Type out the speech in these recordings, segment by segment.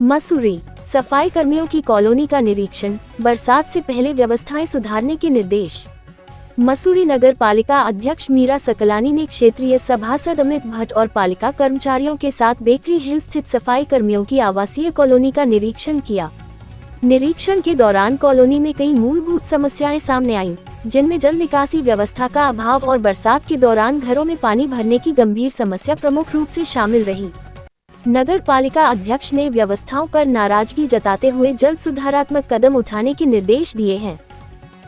मसूरी सफाई कर्मियों की कॉलोनी का निरीक्षण, बरसात से पहले व्यवस्थाएं सुधारने के निर्देश। मसूरी नगर पालिका अध्यक्ष मीरा सकलानी ने क्षेत्रीय सभासद अमित भट्ट और पालिका कर्मचारियों के साथ बेकरी हिल स्थित सफाई कर्मियों की आवासीय कॉलोनी का निरीक्षण किया। निरीक्षण के दौरान कॉलोनी में कई मूलभूत समस्याएं सामने आईं, जिनमें जल निकासी व्यवस्था का अभाव और बरसात के दौरान घरों में पानी भरने की गंभीर समस्या प्रमुख रूप से शामिल रही। नगर पालिका अध्यक्ष ने व्यवस्थाओं पर नाराजगी जताते हुए जल्द सुधारात्मक कदम उठाने के निर्देश दिए हैं।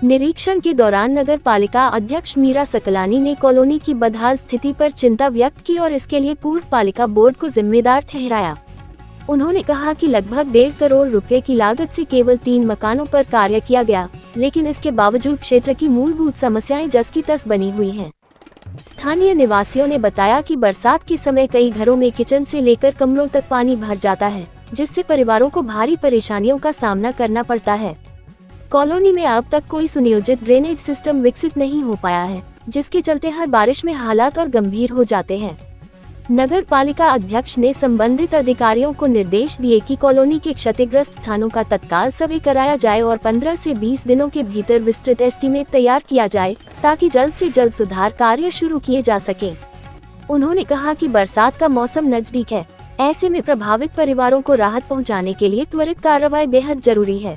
निरीक्षण के दौरान नगर पालिका अध्यक्ष मीरा सकलानी ने कॉलोनी की बदहाल स्थिति पर चिंता व्यक्त की और इसके लिए पूर्व पालिका बोर्ड को जिम्मेदार ठहराया। उन्होंने कहा कि लगभग 1.5 करोड़ रुपए की लागत से केवल 3 मकानों पर कार्य किया गया, लेकिन इसके बावजूद क्षेत्र की मूलभूत समस्याएं जस की तस बनी हुई हैं। स्थानीय निवासियों ने बताया कि बरसात के समय कई घरों में किचन से लेकर कमरों तक पानी भर जाता है, जिससे परिवारों को भारी परेशानियों का सामना करना पड़ता है। कॉलोनी में अब तक कोई सुनियोजित ड्रेनेज सिस्टम विकसित नहीं हो पाया है, जिसके चलते हर बारिश में हालात और गंभीर हो जाते हैं। नगर पालिका अध्यक्ष ने संबंधित अधिकारियों को निर्देश दिए कि कॉलोनी के क्षतिग्रस्त स्थानों का तत्काल सर्वे कराया जाए और 15 से 20 दिनों के भीतर विस्तृत एस्टीमेट तैयार किया जाए, ताकि जल्द से जल्द सुधार कार्य शुरू किए जा सके। उन्होंने कहा कि बरसात का मौसम नजदीक है, ऐसे में प्रभावित परिवारों को राहत पहुंचाने के लिए त्वरित कार्रवाई बेहद जरूरी है।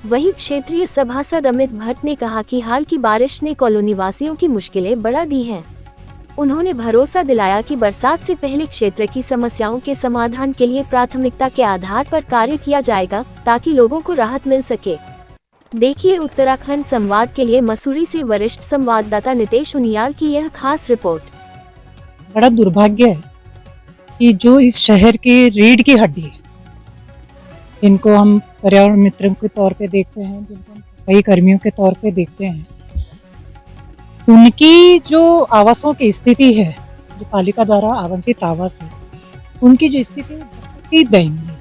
वहीं क्षेत्रीय सभासद अमित भट्ट ने कहा कि हाल की बारिश ने कॉलोनी वासियों की मुश्किलें बढ़ा दी हैं। उन्होंने भरोसा दिलाया कि बरसात से पहले क्षेत्र की समस्याओं के समाधान के लिए प्राथमिकता के आधार पर कार्य किया जाएगा, ताकि लोगों को राहत मिल सके। देखिए उत्तराखंड संवाद के लिए मसूरी से वरिष्ठ संवाददाता नितेश उनियाल की यह खास रिपोर्ट। बड़ा दुर्भाग्य है कि जो इस शहर की रीढ़ की हड्डी है, जिनको हम पर्यावरण मित्रों के तौर पे देखते हैं, जिनको हम सफाई कर्मियों के तौर पे देखते हैं, उनकी जो आवासों की स्थिति है, जो पालिका द्वारा आवंटित आवास है, उनकी जो स्थिति बहुत ही दयनीय है।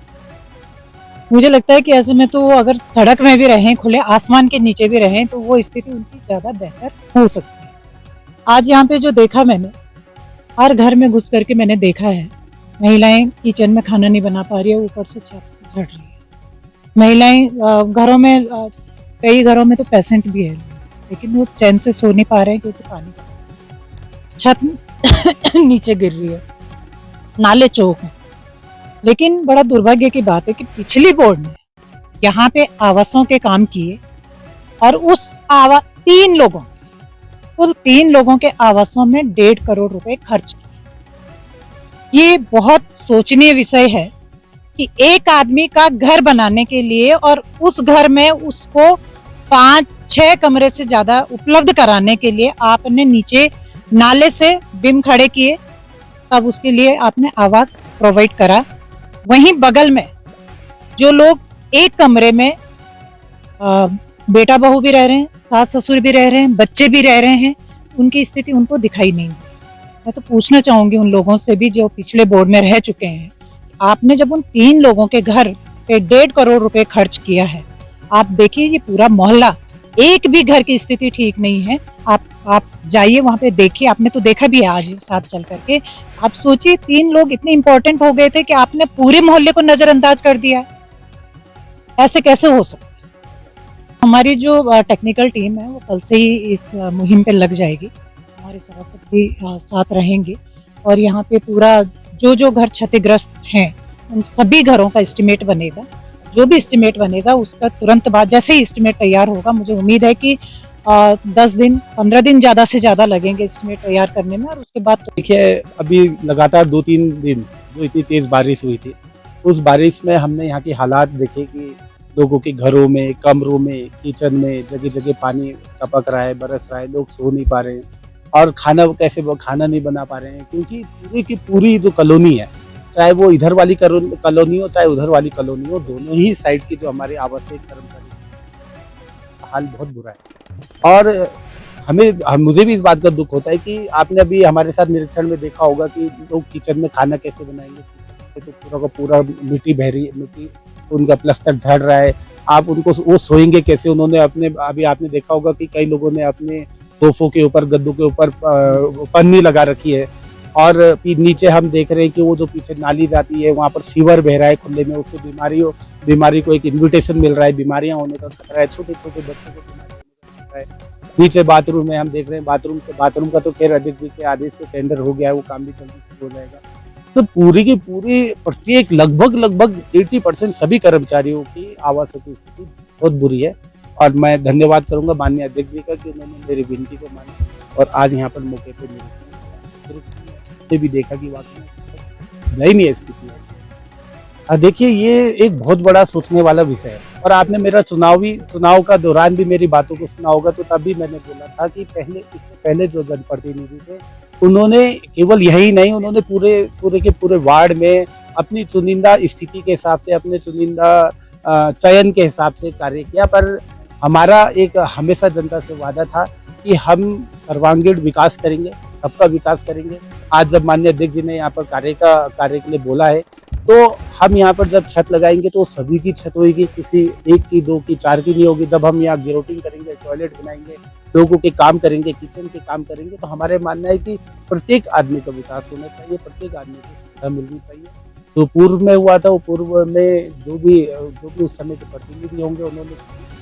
मुझे लगता है कि ऐसे में तो वो अगर सड़क में भी रहें, खुले आसमान के नीचे भी रहें, तो वो स्थिति उनकी ज्यादा बेहतर हो सकती है। आज यहाँ पे जो देखा मैंने, हर घर में घुस करके मैंने देखा है, महिलाएं किचन में खाना नहीं बना पा रही है, ऊपर से छत झड़ रही है। महिलाएं घरों में, कई घरों में तो पेशेंट भी है, लेकिन वो चैन से सो नहीं पा रहे हैं क्योंकि पानी छत नीचे गिर रही है, नाले चौक है। लेकिन बड़ा दुर्भाग्य की बात है कि पिछली बोर्ड ने यहाँ पे आवासों के काम किए और उस 3 लोगों के आवासों में 1.5 करोड़ रुपए खर्च किए। ये बहुत सोचनीय विषय है कि एक आदमी का घर बनाने के लिए और उस घर में उसको 5-6 कमरे से ज्यादा उपलब्ध कराने के लिए आपने नीचे नाले से बिम खड़े किए, तब उसके लिए आपने आवास प्रोवाइड करा। वहीं बगल में जो लोग एक कमरे में बेटा बहू भी रह रहे हैं, सास ससुर भी रह रहे हैं, बच्चे भी रह रहे हैं, उनकी स्थिति उनको दिखाई नहीं दी। मैं तो पूछना चाहूंगी उन लोगों से भी जो पिछले बोर्ड में रह चुके हैं, आपने जब उन 3 लोगों के घर पे 1.5 करोड़ रुपए खर्च किया है, आप देखिए ये पूरा मोहल्ला, एक भी घर की स्थिति ठीक नहीं है। आप जाइए वहां पे देखिए, आपने तो देखा भी है आज साथ चल करके। आप सोचिए 3 लोग इतने इंपॉर्टेंट हो गए थे कि आपने पूरे मोहल्ले को नजरअंदाज कर दिया है। ऐसे कैसे हो सकता है? हमारी जो टेक्निकल टीम है वो कल से ही इस मुहिम पे लग जाएगी। हमारे सभासद भी साथ रहेंगे और यहाँ पे पूरा जो घर क्षतिग्रस्त हैं उन सभी घरों का एस्टिमेट बनेगा। जो भी एस्टिमेट बनेगा उसका तुरंत बाद, जैसे ही एस्टिमेट तैयार होगा, मुझे उम्मीद है कि 10 दिन 15 दिन ज्यादा से ज्यादा लगेंगे एस्टिमेट तैयार करने में। और उसके बाद तो देखिए, अभी लगातार 2-3 दिन जो इतनी तेज बारिश हुई थी, उस बारिश में हमने यहाँ की हालात देखे कि लोगों के घरों में, कमरों में, किचन में जगह जगह पानी टपक रहा है, बरस रहा है, लोग सो नहीं पा रहे हैं और खाना नहीं बना पा रहे हैं, क्योंकि पूरी की पूरी जो कॉलोनी है, चाहे वो इधर वाली कॉलोनी हो चाहे उधर वाली कॉलोनी हो, दोनों ही साइड की जो हमारे आवासीय कर्मचारी हाल बहुत बुरा है। और मुझे भी इस बात का दुख होता है कि आपने अभी हमारे साथ निरीक्षण में देखा होगा कि लोग किचन में खाना कैसे बनाएंगे, तो पूरा का पूरा मिट्टी बह रही है, मिट्टी उनका प्लास्टर झड़ रहा है। आप उनको वो सोएंगे कैसे? उन्होंने अभी आपने देखा होगा कि कई लोगों ने अपने सोफों के ऊपर, गद्दों के ऊपर पन्नी लगा रखी है, और नीचे हम देख रहे हैं कि वो जो पीछे नाली जाती है वहाँ पर सीवर बह रहा है खुले में, उससे बीमारी को एक इन्विटेशन मिल रहा है, बीमारियां होने का खतरा है, छोटे छोटे बच्चों को बीमारी होने का खतरा है। नीचे बाथरूम है, हम देख रहे हैं बाथरूम का तो खैर अध्यक्ष जी के आदेश पे टेंडर हो गया है, वो काम भी जल्दी शुरू हो जाएगा। तो पूरी की पूरी प्रत्येक लगभग 80% सभी कर्मचारियों की आवासों की स्थिति बहुत बुरी है। और मैं धन्यवाद करूंगा माननीय अध्यक्ष जी का कि उन्होंने मेरी विनती को माना और आज यहाँ पर मौके पर निरीक्षण भी देखा कि वाकई में दयनीय स्थिति है। देखिए ये एक बहुत बड़ा सोचने वाला विषय है और आपने मेरा चुनाव का दौरान भी मेरी बातों को सुना होगा, तो तब भी मैंने बोला था कि इससे पहले जो जनप्रतिनिधि थे उन्होंने केवल यही नहीं, उन्होंने पूरे के पूरे वार्ड में अपनी चुनिंदा स्थिति के हिसाब से, अपने चुनिंदा चयन के हिसाब से कार्य किया। पर हमारा एक हमेशा जनता से वादा था कि हम सर्वांगीण विकास करेंगे, सबका विकास करेंगे। आज जब माननीय अध्यक्ष जी ने यहाँ पर कार्य के लिए बोला है, तो हम यहाँ पर जब छत लगाएंगे तो सभी की छत होगी, किसी एक की, दो की, चार की नहीं होगी। जब हम यहाँ गिरोटिंग करेंगे, टॉयलेट बनाएंगे, लोगों के काम करेंगे, किचन के काम करेंगे, तो हमारे मानना है कि प्रत्येक आदमी का विकास होना चाहिए, प्रत्येक आदमी को सुविधा मिलनी चाहिए। जो पूर्व में हुआ था, वो पूर्व में जो भी उस समय के प्रतिनिधि होंगे उन्होंने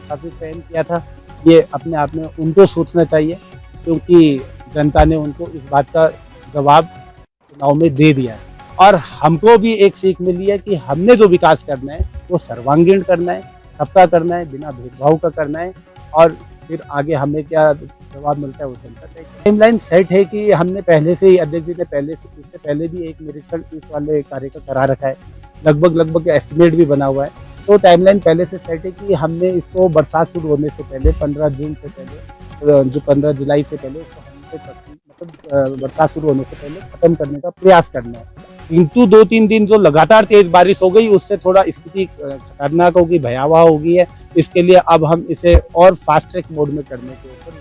काफी चयन किया था, ये अपने आप में उनको सोचना चाहिए, क्योंकि जनता ने उनको इस बात का जवाब चुनाव में दे दिया है। और हमको भी एक सीख मिली है कि हमने जो विकास करना है वो सर्वांगीण करना है, सबका करना है, बिना भेदभाव का करना है। और फिर आगे हमें क्या जवाब मिलता है वो जनता तय करेगी। टाइमलाइन सेट है कि हमने पहले से ही, अध्यक्ष जी ने इससे पहले भी एक निरीक्षण इस वाले कार्य का करा रखा है, लगभग एस्टिमेट भी बना हुआ है। तो टाइमलाइन पहले से सेट है कि हमने इसको बरसात शुरू होने से पहले 15 जून से पहले, जो 15 जुलाई से पहले उसको 100% मतलब बरसात शुरू होने से पहले खत्म करने का प्रयास करना है। किंतु 2-3 दिन जो लगातार तेज बारिश हो गई, उससे थोड़ा स्थिति खतरनाक होगी, भयावह होगी है। इसके लिए अब हम इसे और फास्ट ट्रैक मोड में करने के ऊपर